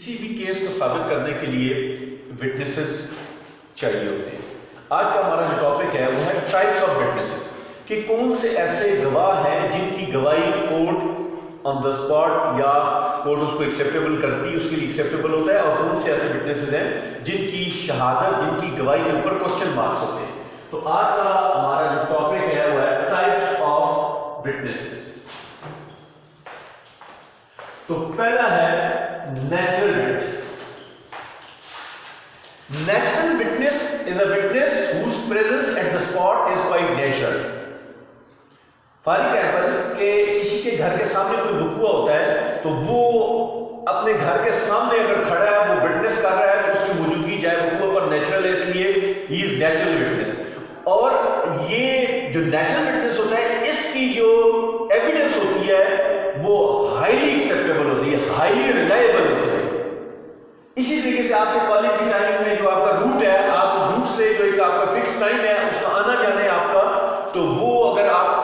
کسی بھی کیس کو ثابت کرنے کے لیے وٹنسز چاہیے ہوتے ہیں. آج کا ہمارا جو ٹاپک ہے وہ ہے ٹائپس آف وٹنسز، کہ کون سے ایسے گواہ ہیں جن کی گواہی کورٹ آن دا اسپاٹ یا کورٹ اس کو ایکسیپٹیبل کرتی ہے، اس کے لیے ایکسیپٹیبل ہوتا ہے، اور کون سے ایسے وٹنسز ہیں جن کی شہادت، جن کی گواہی کے اوپر کوشچن مارکس ہوتے ہیں. تو آج کا ہمارا جو ٹاپک ہے وہ ہے ٹائپس آف وٹنسز. تو پہلا ہے natural witness. Natural witness is a witness whose presence at the spot is by nature. For example کہ کسی کے گھر کے سامنے کوئی وقوع ہوتا ہے تو وہ اپنے گھر کے سامنے اگر کھڑا ہے، وہ وٹنس کر رہا ہے تو اس کی موجودگی جائے وقوع پر نیچرل ہے، اس لیے ہی از نیچرل وٹنس. اور یہ جو نیچرل وٹنس ہوتا ہے اس کی جو ایویڈنس ہوتی ہے وہ ہائیلی ایکسیپٹیبل ہوتی ہے، ہائیلی ریلائبل ہوتی ہے. اسی طریقے سے آپ کے کالج کی ٹائم میں جو آپ کا روٹ ہے، آپ روٹ سے جو ایک آپ کا فکس ٹائم ہے اس کا آنا جانا ہے آپ کا، تو وہ اگر آپ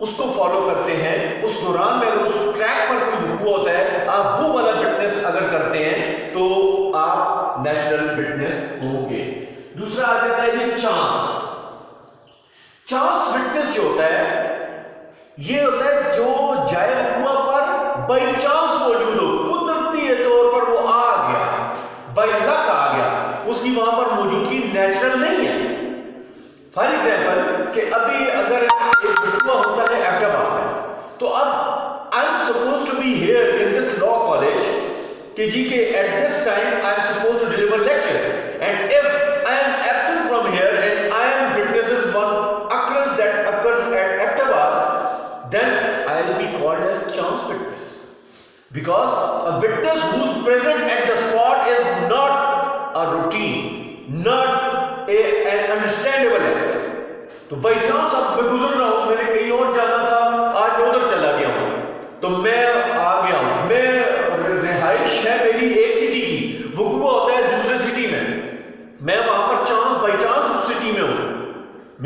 اس کو فالو کرتے ہیں، اس دوران میں اگر اس ٹریک پر کوئی وقوع ہوتا ہے، آپ وہ والا وٹنس اگر کرتے ہیں تو آپ نیچرل وٹنس ہوں گے. دوسرا آ جاتا ہے یہ چانس. چانس وٹنس جو ہوتا ہے یہ ہوتا ہے جو جائے وقوع پر بائی چانس موجود ہو، قدرتی طور پر وہ آ گیا، بائی لک آ گیا، اس کی وہاں پر موجودگی نیچرل نہیں ہے. فار ایگزامپل کہ ابھی اگر ایک وقوع ہوتا ہے احمد آباد میں، تو اب I am supposed to be here in this law college کہ جی کہ at this time I am supposed to deliver lecture, and if I am absent from here and I am witnesses one occurrence that occurs at Ahmedabad, then I will be called as chance witness, because a witness who is present at the spot is not a routine, not an understandable act. تو by chance اب میں گزر رہا ہوں، میں نے کہیں اور جانا تھا، آج میں ادھر چلا گیا ہوں، تو میں آ گیا ہوں، میں رہائش ہے میری ایک سٹی کی، وقوع ہوتا ہے دوسرے سٹی میں وہاں پر چانس بائی چانس اس سٹی میں ہوں،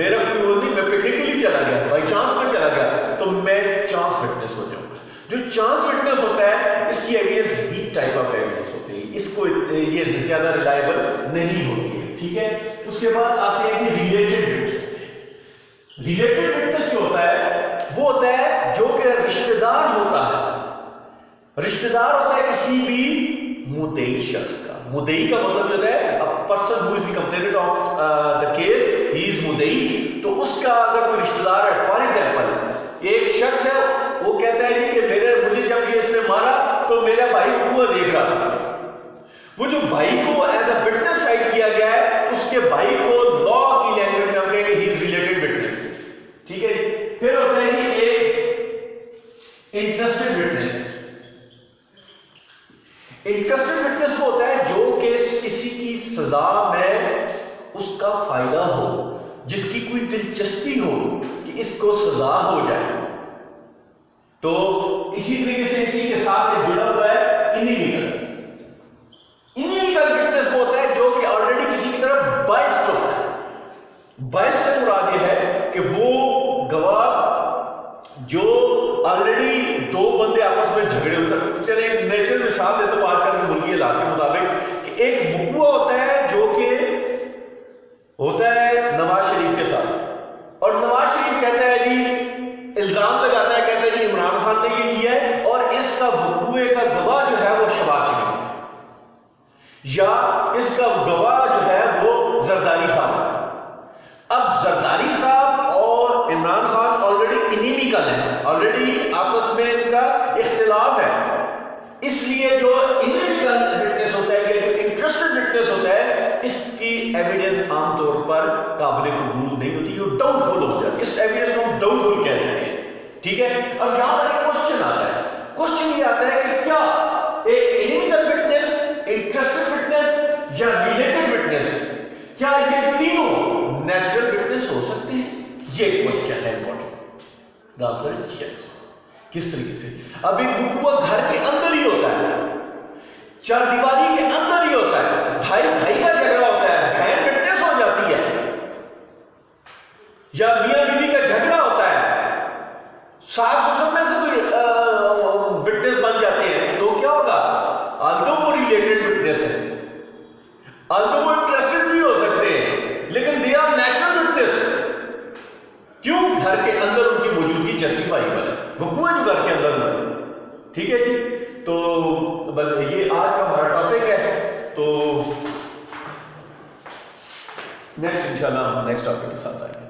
میرا کوئی وہ نہیں، میں پکنک کے لیے چلا گیا، بائی چانس میں چلا گیا، تو میں چانس وٹنس ہو جاؤں گا. جو چانس وٹنس ہوتا ہے اس کی evidence weak type of evidence ہوتی ہے، اس کو یہ زیادہ ریلائبل نہیں ہوتی ہے. ٹھیک ہے. اس کے بعد آتے ہیں کہ ریلیٹڈ وٹنس. ریلیٹڈ وٹنس جو ہوتا ہے وہ ہوتا ہے جو کہ رشتہ دار ہوتا ہے، رشتہ دار ہوتا ہے کسی بھی مدعی شخص کا. مدعی کا مطلب ہوتا ہے a person who is the complainant of the case, he is مدعی. تو اس کا اگر کوئی رشتہ دار ہے، فار ایگزامپل ایک شخص ہے، وہ کہتا ہے کہ مجھے جب یہ اس نے مارا تو میرا بھائی وقوع دیکھ رہا تھا. وہ جو بھائی کو ایز اے وٹنس سائٹ کیا گیا ہے، اس کے بھائی کو لا کی لینگویج میں ہم کہیں گے he is related witness. ٹھیک ہے. پھر ہوتا ہے کہ ایک انٹرسٹڈ وٹنس. انٹرسٹڈ وٹنس وہ ہوتا ہے جو کہ کسی کی سزا میں اس کا فائدہ ہو، جس کی کوئی دلچسپی ہو کہ اس کو سزا ہو جائے. تو اسی طریقے سے اسی کے ساتھ ایک جڑا ہوا ہے انیمیکل. انیمیکل وٹنس وہ ہوتا ہے جو کہ آلریڈی کسی کی طرف بائسڈ ہوتا ہے. بائس سے مراد یہ ہے کہ وہ گواہ جو آلریڈی دو بندے آپس میں جھگڑے ہوتے ہیں. چلیں نیچرل مثال دیتا ہوں آج کل کے ملکی حالات کے مطابق کہ ایک وقوع ہوتا ہے جو کہ ہوتا ہے نواز شریف کے ساتھ، اور نواز شریف کہتا ہے جی، الزام لگاتا ہے، کہتا ہے جی عمران خان نے یہ کیا ہے، اور اس کا وقوع کا گواہ جو ہے وہ شہباز شریف ہے، یا اس کا گواہ جو ہے وہ زرداری صاحب ہے. اب زرداری صاحب اور عمران خان آلریڈی انیمیکل ہیں، آلریڈی آپس میں ان کا اختلاف ہے. اس لیے جو انیمیکل وٹنس ہوتا ہے یا جو انٹرسٹڈ وٹنس ہوتا ہے، اس کی ایویڈنس عام طور پر قابل قبول نہیں ہوتی، وہ ڈاؤٹ فل ہو جاتی ہے. اس ایویڈنس کو ہم ڈاؤٹ فل کہتے ہیں. ٹھیک ہے. اب یہاں پر ایک کوشچن آتا ہے. کوشچن یہ آتا ہے کہ کیا ایک انیمیکل وٹنس، انٹرسٹڈ وٹنس یا ریلیٹڈ وٹنس، کیا یہ تینوں نیچرل وٹنس ہو سکتے ہیں؟ یہ کوشچن ہے امپورٹنٹ. دا آنسر از یس. کس طریقے سے؟ اب ایک وقوع گھر کے اندر ہی ہوتا ہے، چار دیواری کے اندر ہی ہوتا ہے، بھائی بھائی کا جھگڑا ہوتا ہے، بہن وٹنس ہو جاتی ہے، یا میاں بیوی کا جھگڑا ہوتا ہے، ساس سسر میں سے وٹنس بن جاتے ہیں، تو کیا ہوگا؟ تو وہ although وہ انٹرسٹڈ بھی ہو سکتے ہیں لیکن دے آر نیچرل وٹنس. کیوں؟ گھر کے اندر ان کی موجودگی جسٹیفائیبل ہے، وقوع ہے جو گھر کے اندر ہے. ٹھیک ہے جی. تو بس یہ آج کا ہمارا ٹاپک ہے. تو نیکسٹ انشاءاللہ ہم نیکسٹ ٹاپک کے ساتھ آئیں گے.